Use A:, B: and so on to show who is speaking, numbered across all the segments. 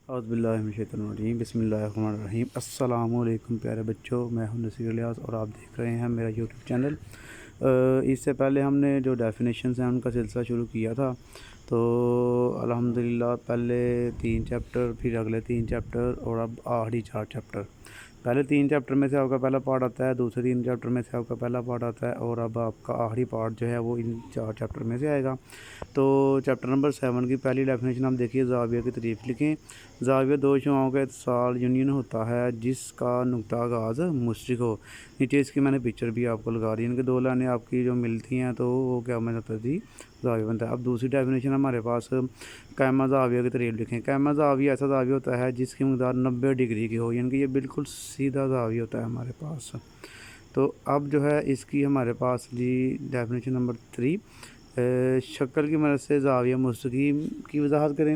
A: اعوذ باللہ من الشیطان الرجیم بسم اللہ الرحمن الرحیم۔ السلام علیکم پیارے بچوں، میں ہوں نصیر الیاس اور آپ دیکھ رہے ہیں میرا یوٹیوب چینل۔ اس سے پہلے ہم نے جو ڈیفینیشنز ہیں ان کا سلسلہ شروع کیا تھا، تو الحمدللہ پہلے 3 چیپٹر، پھر اگلے 3 چیپٹر اور اب آخری 4 چیپٹر۔ پہلے 3 چیپٹر میں سے آپ کا پہلا پارٹ آتا ہے، دوسرے 3 چیپٹر میں سے آپ کا پہلا پارٹ آتا ہے، اور اب آپ کا آخری پارٹ جو ہے وہ ان 4 چیپٹر میں سے آئے گا۔ تو چیپٹر نمبر 7 کی پہلی ڈیفینیشن آپ دیکھیے، زاویہ کی تعریف لکھیں۔ زاویہ دو شعاؤں کا اتصال یونین ہوتا ہے جس کا نقطہ آغاز مشرق ہو۔ نیچے اس کی میں نے پکچر بھی آپ کو لگا دی، ان کے 2 لائنیں آپ کی جو ملتی ہیں تو وہ کیا مطلب تھی، زاویہ بنتا ہے۔ اب دوسری ڈیفینیشن ہمارے پاس قائمہ زاویہ کی تعریف لکھیں۔ قائمہ زاویہ ایسا زاویہ ہوتا ہے جس کی مقدار 90 ڈگری کی ہو، یعنی کہ یہ بالکل سیدھا زاویہ ہوتا ہے ہمارے پاس۔ تو اب جو ہے اس کی ہمارے پاس جی ڈیفینیشن نمبر 3، شکل کی مدد سے زاویہ مستقیم کی وضاحت کریں۔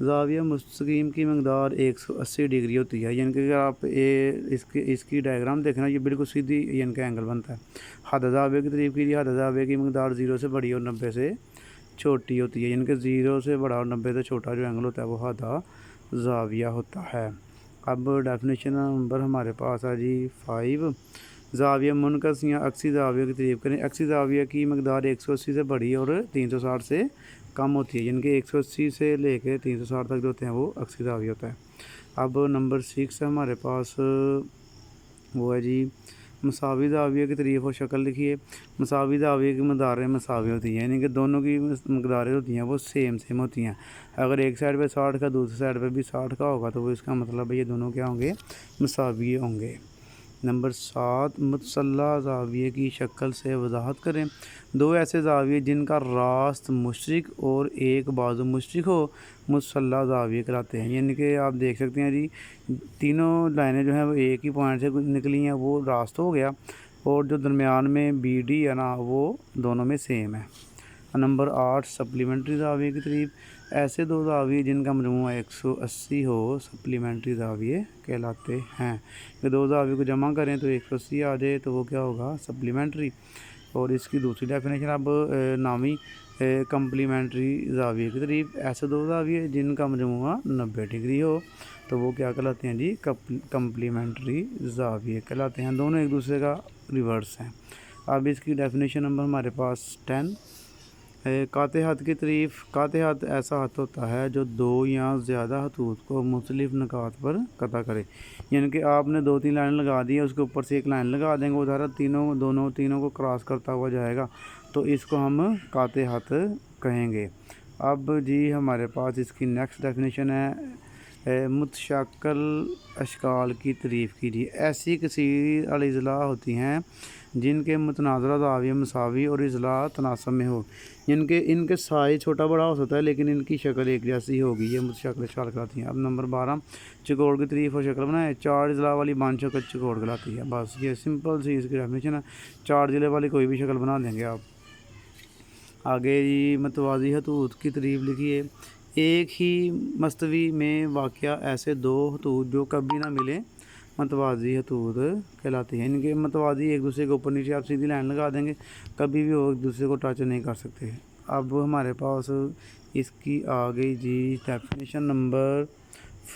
A: زاویہ مستقیم کی مقدار 180 ڈگری ہوتی ہے، یعنی کہ اگر آپ اس کی ڈائیگرام دیکھنا، یہ بالکل سیدھی یعنی کہ اینگل بنتا ہے۔ حد زاویہ کی تعریف کیجیے۔ حد زاویہ کی مقدار 0 سے بڑی اور 90 سے چھوٹی ہوتی ہے، یعنی کہ 0 سے بڑا اور 90 سے چھوٹا جو اینگل ہوتا ہے وہ حد زاویہ ہوتا ہے۔ اب ڈیفینیشن نمبر ہمارے پاس ہے جی 5، زاویہ منقص یا عکسی زاویہ کی تعریف کریں۔ عکسی زاویہ کی مقدار 180 سے بڑی اور 360 سے کم ہوتی ہے، یعنی کہ 180 سے لے کے 360 تک جو ہوتے ہیں وہ عکسی زاویہ ہوتا ہے۔ اب نمبر 6 ہے ہمارے پاس، وہ ہے جی مساوی زاویہ کی تعریف اور شکل لکھیے۔ مساوی زاویہ کی مقداریں مساوی ہوتی ہیں، یعنی کہ دونوں کی مقداریں ہوتی ہیں وہ سیم ہوتی ہیں۔ اگر ایک سائڈ پہ 60 کا دوسری سائڈ پہ بھی 60 کا ہوگا تو وہ اس کا مطلب ہے یہ دونوں کیا ہوں گے، مساوی ہوں گے۔ نمبر 7، متصلہ زاویہ کی شکل سے وضاحت کریں۔ 2 ایسے زاویے جن کا راست مشرق اور ایک بازو مشرق ہو متصلہ زاویہ کہلاتے ہیں، یعنی کہ آپ دیکھ سکتے ہیں جی تینوں لائنیں جو ہیں وہ ایک ہی پوائنٹ سے نکلی ہیں، وہ راست ہو گیا، اور جو درمیان میں بی ڈی ہے نا وہ دونوں میں سیم ہے۔ نمبر 8، سپلیمنٹری زاویہ کی تعریف۔ ایسے 2 زاویے جن کا مجموعہ 180 ہو سپلیمنٹری زاویہ کہلاتے ہیں۔ کہ 2 زاویے کو جمع کریں تو 180 آ جائے تو وہ کیا ہوگا، سپلیمنٹری۔ اور اس کی دوسری ڈیفینیشن اب نامی کمپلیمنٹری زاویہ کی تعریف۔ ایسے 2 زاویے جن کا مجموعہ 90 ڈگری ہو تو وہ کیا کہلاتے ہیں جی، کمپلیمنٹری زاویہ کہلاتے ہیں، دونوں ایک دوسرے کا ریورس ہیں۔ اب اس کی ڈیفینیشن نمبر ہمارے پاس 10، قاطع حد کی تعریف۔ قاطع حد ایسا حد ہوتا ہے جو 2 یا زیادہ خطوط کو مختلف نقاط پر قطع کرے، یعنی کہ آپ نے 2-3 لائن لگا دی ہے، اس کے اوپر سے ایک لائن لگا دیں گے، وہ ذرا تینوں کو کراس کرتا ہوا جائے گا، تو اس کو ہم قاطع حد کہیں گے۔ اب جی ہمارے پاس اس کی نیکسٹ ڈیفینیشن ہے، متشکل اشکال کی تعریف کیجیے۔ ایسی کثیر الاضلاع ہوتی ہیں جن کے متناظرہ زاویہ مساوی اور اضلاع تناسب میں ہو، یعنی کہ ان کے سائز چھوٹا بڑا ہو سکتا ہے لیکن ان کی شکل ایک جیسی ہوگی، یہ متشکل اشکال کہلاتی ہیں۔ اب نمبر 12، چکوڑ کی تعریف اور شکل بنائیں۔ 4 اضلاع والی بان شکل چکوڑ کہلاتی ہے، بس یہ سمپل سی اس کی ڈیفینیشن ہے۔ 4 ضلع والی کوئی بھی شکل بنا دیں گے آپ۔ آگے جی متوازی خطوط کی تعریف لکھیے۔ ایک ہی مستوی میں واقع ایسے 2 خطوط جو کبھی نہ ملیں متوازی خطوط کہلاتے ہیں، یعنی کہ متوازی ایک دوسرے کے اوپر نیچے آپ سیدھی لائن لگا دیں گے، کبھی بھی وہ ایک دوسرے کو ٹچ نہیں کر سکتے۔ اب ہمارے پاس اس کی آ گئی جی ڈیفینیشن نمبر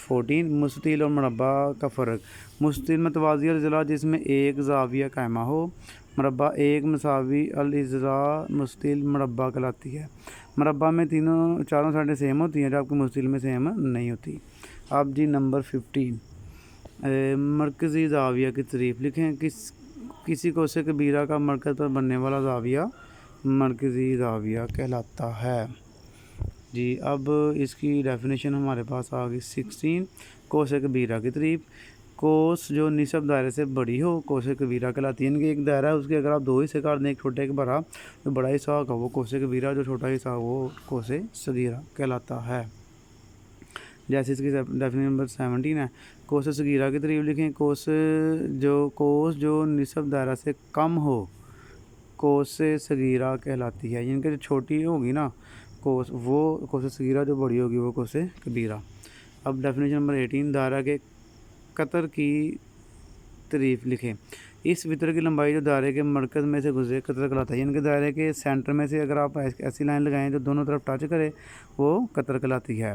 A: 14، مستطیل اور مربع کا فرق۔ مستطیل متوازی الاضلاع جس میں ایک زاویہ قائمہ ہو، مربع ایک مساوی الاضلاع مستطیل مربع کہلاتی ہے۔ مربع میں 4 سائڈیں سیم ہوتی ہیں جبکہ مستطیل میں سیم نہیں ہوتی۔ اب جی نمبر 15، مرکزی زاویہ کی تعریف لکھیں۔ کسی کوسے کبیرہ کا مرکز پر بننے والا زاویہ مرکزی زاویہ کہلاتا ہے جی۔ اب اس کی ڈیفینیشن ہمارے پاس آ گئی 16، کوسے کبیرہ کی تعریف۔ کوس جو نصف دائرے سے بڑی ہو کوسے کبیرہ کہلاتی ہے، یعنی کہ ایک دائرہ ہے اس کے اگر آپ 2 حصے کر دیں، ایک چھوٹا ایک بڑا، جو بڑا حصہ ہوگا وہ کوسے کبیرہ، جو چھوٹا حصہ وہ کوسے صغیرہ کہلاتا ہے۔ جیسے اس کی ڈیفینیشن نمبر 17 ہے، کوس صغیرہ کی تعریف لکھیں۔ کوس جو نصف دائرہ سے کم ہو کوس صغیرہ کہلاتی ہے، یعنی کہ جو چھوٹی ہوگی نا کوس، وہ کوس صغیرہ، جو بڑی ہوگی وہ کوس کبیرہ۔ اب ڈیفینیشن نمبر 18، دائرہ کے قطر کی تعریف لکھیں۔ اس وطر کی لمبائی جو دائرے کے مرکز میں سے گزرے قطر کہلاتا ہے، یعنی کہ دائرے کے سینٹر میں سے اگر آپ ایسی لائن لگائیں جو دونوں طرف ٹچ کرے وہ قطر کہلاتی ہے۔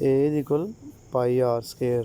A: A = πr²।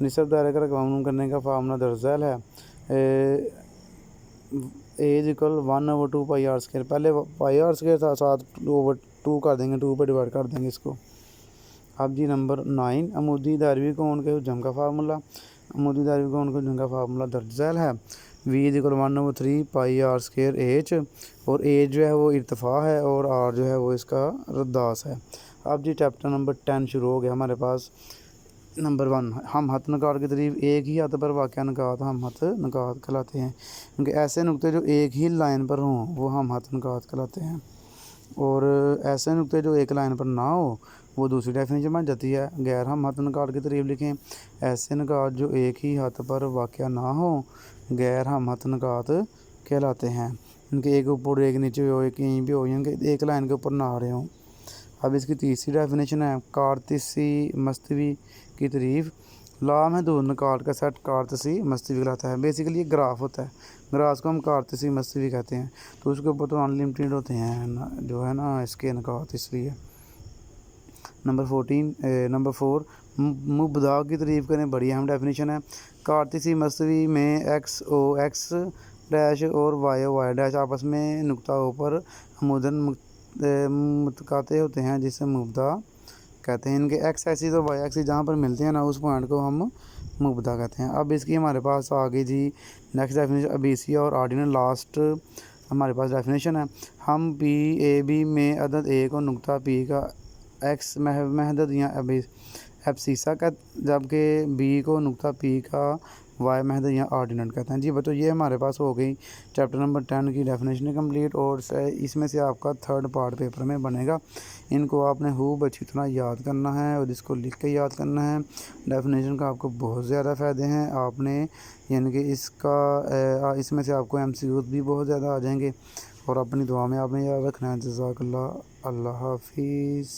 A: نصف دائرے کا رقم معلوم کرنے کا فارمولا درج ذیل ہے. H equal 1/2 pi are square. پہلے پائی آر اسکوائر تھا، ساتھ 2 کر دیں گے، 2 پہ ڈیوائڈ کر دیں گے اس کو. اب جی نمبر 9 عمودی دائرہوی کون کے حجم کا فارمولا. عمودی دائرہوی کون کے حجم کا فارمولا درج ذیل ہے. V is equal 1/3 pi are square h, اور ایچ جو ہے وہ ارتفاع ہے اور آر جو ہے وہ اس کا رداس ہے. اب جی چیپٹر نمبر 10 شروع ہو گیا ہمارے پاس. نمبر 1 ہم ہاتھ نکات کے طریق ایک ہی ہاتھ پر واقع نکات ہم ہاتھ نکات کہلاتے ہیں، کیونکہ ایسے نقطے جو ایک ہی لائن پر ہوں وہ ہم ہاتھ نکات کہلاتے ہیں، اور ایسے نقطے جو ایک لائن پر نہ ہو وہ دوسری ڈیفینیشن بن جاتی ہے. غیر ہم ہاتھ نکات کے طریق لکھیں. ایسے نکات جو ایک ہی ہاتھ پر واقع نہ ہوں غیر ہم ہاتھ نکات کہلاتے ہیں، ان کے ایک اوپر ایک نیچے ہو، ایک کہیں بھی ہو، ان کے ایک لائن کے اوپر نہ آ رہے ہوں. اب اس کی تیسری ڈیفینیشن ہے کارتیسی مستوی کی تعریف. لامحدود نکات کا سیٹ کارتیسی مستوی کہلاتا ہے. بیسیکلی یہ گراف ہوتا ہے، گراف کو ہم کارتیسی مستوی کہتے ہیں، تو اس کے اوپر تو ان لمیٹیڈ ہوتے ہیں جو ہے نا اس کے نکات، اس لیے. نمبر 4 مبدا کی تعریف کریں. بڑی اہم ڈیفینیشن ہے. کارتیسی مستوی میں ایکس او ایکس ڈیش اور وائی او وائی ڈیش آپس میں نقطہ او پر عموداً متقاطع ہوتے ہیں، جسے مبدا کہتے ہیں. ان کے ایکس ایکسس اور وائی ایکسس جہاں پر ملتے ہیں نا اس پوائنٹ کو ہم مبدا کہتے ہیں. اب اس کی ہمارے پاس آگے جی نیکسٹ ڈیفینیشن ابیسی اور آرڈینل لاسٹ ہمارے پاس ڈیفینیشن ہے. ہم پی اے بی میں عدد اے کو نقطہ پی کا ایکس محدود یا ایبسیسا جبکہ بی کو نقطہ پی کا وائی محدود یا آرڈینل کہتے ہیں. جی بچوں یہ ہمارے پاس ہو گئی چیپٹر نمبر 10 کی ڈیفینیشن کمپلیٹ، اور اس میں سے آپ کا 3rd پارٹ پیپر میں بنے گا. ان کو آپ نے خوب اچھی طرح یاد کرنا ہے اور اس کو لکھ کے یاد کرنا ہے. ڈیفینیشن کا آپ کو بہت زیادہ فائدے ہیں. آپ نے یعنی کہ اس میں سے آپ کو MCQs بھی بہت زیادہ آ جائیں گے، اور اپنی دعا میں آپ نے یاد رکھنا ہے. جزاک اللہ. اللہ حافظ.